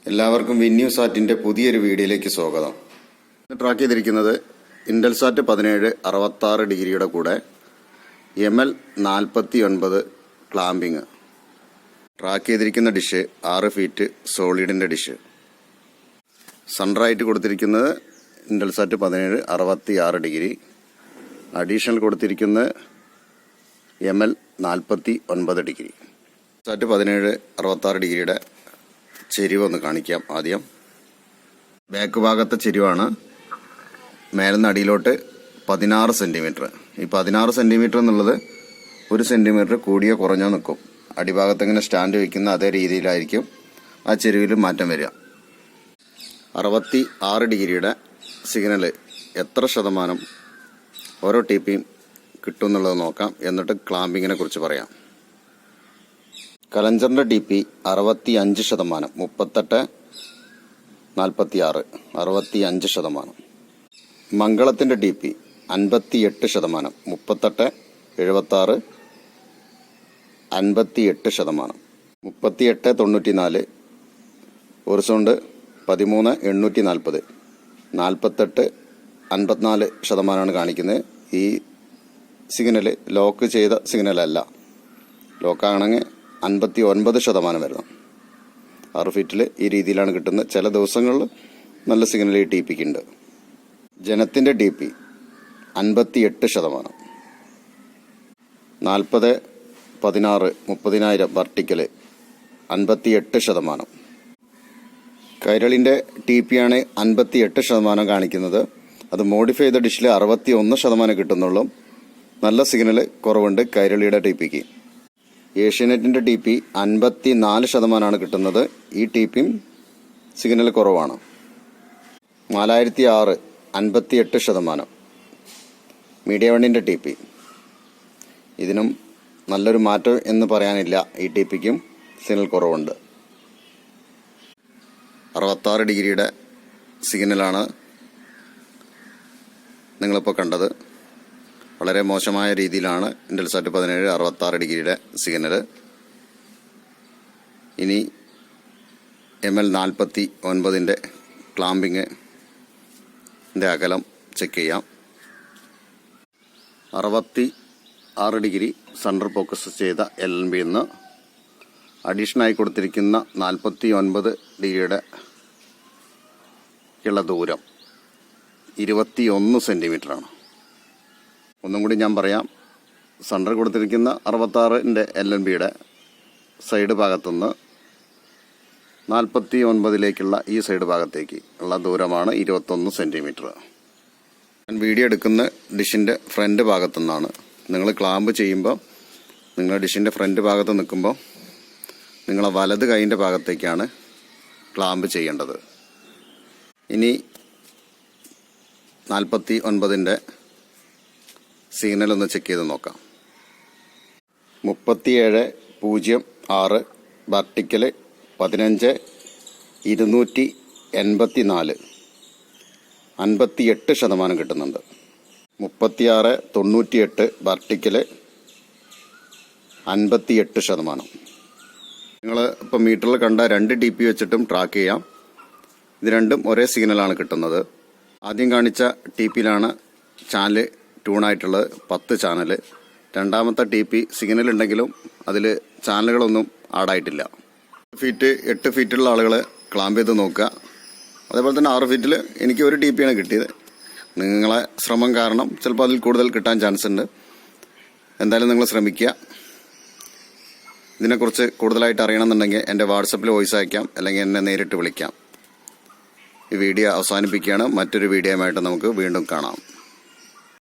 എല്ലാവർക്കും വിന്യൂസാറ്റിൻ്റെ പുതിയൊരു വീഡിയോയിലേക്ക് സ്വാഗതം. ട്രാക്ക് ചെയ്തിരിക്കുന്നത് ഇൻഡൽസാറ്റ് 17 66 ഡിഗ്രിയുടെ കൂടെ ML 49 ക്ലാമ്പിങ്. ട്രാക്ക് ചെയ്തിരിക്കുന്ന ഡിഷ് 6 ഫീറ്റ് സോളിഡിൻ്റെ ഡിഷ്. സൺറൈറ്റ് കൊടുത്തിരിക്കുന്നത് ഇൻഡൽസാറ്റ് 17 66 ഡിഗ്രി. അഡീഷണൽ കൊടുത്തിരിക്കുന്നത് ML 49 ഡിഗ്രി. സാറ്റ് 17 66 ഡിഗ്രിയുടെ ചെരിവൊന്ന് കാണിക്കാം. ആദ്യം ബാക്ക് ഭാഗത്തെ ചെരിവാണ്. മേലെന്ന് അടിയിലോട്ട് 16 സെൻറ്റിമീറ്റർ. ഈ 16 സെൻറ്റിമീറ്റർ എന്നുള്ളത് 1 സെൻറ്റിമീറ്റർ കൂടിയോ കുറഞ്ഞോ നിൽക്കും. അടിഭാഗത്ത് ഇങ്ങനെ സ്റ്റാൻഡ് വയ്ക്കുന്ന അതേ രീതിയിലായിരിക്കും ആ ചെരുവിൽ മാറ്റം വരിക. 66 ഡിഗ്രിയുടെ സിഗ്നൽ എത്ര ശതമാനം ഓരോ ടിപിയും കിട്ടും എന്നുള്ളത് നോക്കാം. എന്നിട്ട് ക്ലാമ്പിങ്ങിനെ കുറിച്ച് പറയാം. കലഞ്ചറിൻ്റെ ടിപി 65%, 38 46 65%. മംഗളത്തിൻ്റെ ടിപി 58%, 38 76 58%. 38 94 ഹൊറിസോണ്ട് 13 840 48 54% കാണിക്കുന്നത്. ഈ സിഗ്നൽ ലോക്ക് ചെയ്ത സിഗ്നലല്ല. ലോക്കാണെങ്കിൽ 59% വരണം. 6 ഫീറ്റിൽ ഈ രീതിയിലാണ് കിട്ടുന്നത്. ചില ദിവസങ്ങളിൽ നല്ല സിഗ്നൽ ഈ ടിപിക്ക് ഉണ്ട്. ജനത്തിൻ്റെ ടിപി 58%, 40 16 30,000 വെർട്ടിക്കൽ 58%. കൈരളിൻ്റെ ടിപിയാണ് 58% കാണിക്കുന്നത്. അത് മോഡിഫൈ ചെയ്ത ഡിഷിൽ 61% കിട്ടുന്നുള്ളൂ. നല്ല സിഗ്നൽ കുറവുണ്ട് കൈരളിയുടെ ടിപിക്ക്. ഏഷ്യാനെറ്റിൻ്റെ ടിപി 54% കിട്ടുന്നത്. ഈ ടിപിയും സിഗ്നൽ കുറവാണ്. 4006 58%. മീഡിയ വണ്ണിൻ്റെ ടിപി ഇതിനും നല്ലൊരു മാറ്റം എന്ന് പറയാനില്ല. ഈ ടിപിക്കും സിഗ്നൽ കുറവുണ്ട്. 66 ഡിഗ്രിയുടെ സിഗ്നലാണ് നിങ്ങളിപ്പോൾ കണ്ടത്. വളരെ മോശമായ രീതിയിലാണ് ഇൻഡൽസാറ്റ് 17 66 ഡിഗ്രിയുടെ സിഗ്നൽ. ഇനി ML 49 ക്ലാമ്പിങ്ങിൻ്റെ അകലം ചെക്ക് ചെയ്യാം. 66 ഡിഗ്രി സെൻറ്റർ ഫോക്കസ് ചെയ്ത LNB എന്ന് അഡീഷണലായി കൊടുത്തിരിക്കുന്ന 49 ഡിഗ്രിയുടെ ഉള്ള ദൂരം 21 സെൻറ്റിമീറ്ററാണ്. ഒന്നും കൂടി ഞാൻ പറയാം. സെൻറ്റർ കൊടുത്തിരിക്കുന്ന 66ൻ്റെ LNBയുടെ സൈഡ് ഭാഗത്തുനിന്ന് 49ലേക്കുള്ള ഈ സൈഡ് ഭാഗത്തേക്ക് ഉള്ള ദൂരമാണ് 21 സെൻറ്റിമീറ്റർ. ഞാൻ വീഡിയോ എടുക്കുന്ന ഡിഷിൻ്റെ ഫ്രണ്ട് ഭാഗത്തു നിന്നാണ്. നിങ്ങൾ ക്ലാമ്പ് ചെയ്യുമ്പോൾ നിങ്ങൾ ഡിഷിൻ്റെ ഫ്രണ്ട് ഭാഗത്ത് നിൽക്കുമ്പോൾ നിങ്ങളെ വലത് കൈയിൻ്റെ ഭാഗത്തേക്കാണ് ക്ലാമ്പ് ചെയ്യേണ്ടത്. ഇനി 49ൻ്റെ സിഗ്നൽ ഒന്ന് ചെക്ക് ചെയ്ത് നോക്കാം. 37.06 വെർട്ടിക്കൽ 15 284 58% കിട്ടുന്നുണ്ട്. 36.98 വെർട്ടിക്കൽ 58%. നിങ്ങൾ ഇപ്പോൾ മീറ്ററിൽ കണ്ട 2 ടിപി വെച്ചിട്ടും ട്രാക്ക് ചെയ്യാം. ഇത് രണ്ടും ഒരേ സിഗ്നലാണ് കിട്ടുന്നത്. ആദ്യം കാണിച്ച ടിപിയിലാണ് ചാനൽ ട്യൂണായിട്ടുള്ളത് 10 ചാനൽ. രണ്ടാമത്തെ ടിപി സിഗ്നൽ ഉണ്ടെങ്കിലും അതിൽ ചാനലുകളൊന്നും ആഡായിട്ടില്ല. 8 ഫീറ്റുള്ള ആളുകൾ ക്ലാമ്പ് ചെയ്ത് നോക്കുക. അതേപോലെ തന്നെ 6 ഫീറ്റിൽ എനിക്ക് 1 ടിപിയാണ് കിട്ടിയത്. നിങ്ങളെ ശ്രമം കാരണം ചിലപ്പോൾ അതിൽ കൂടുതൽ കിട്ടാൻ ചാൻസ് ഉണ്ട്. എന്തായാലും നിങ്ങൾ ശ്രമിക്കുക. ഇതിനെക്കുറിച്ച് കൂടുതലായിട്ട് അറിയണമെന്നുണ്ടെങ്കിൽ എൻ്റെ വാട്സപ്പിൽ വോയിസ് അയക്കാം, അല്ലെങ്കിൽ എന്നെ നേരിട്ട് വിളിക്കാം. ഈ വീഡിയോ അവസാനിപ്പിക്കുകയാണ്. മറ്റൊരു വീഡിയോയുമായിട്ട് നമുക്ക് വീണ്ടും കാണാം.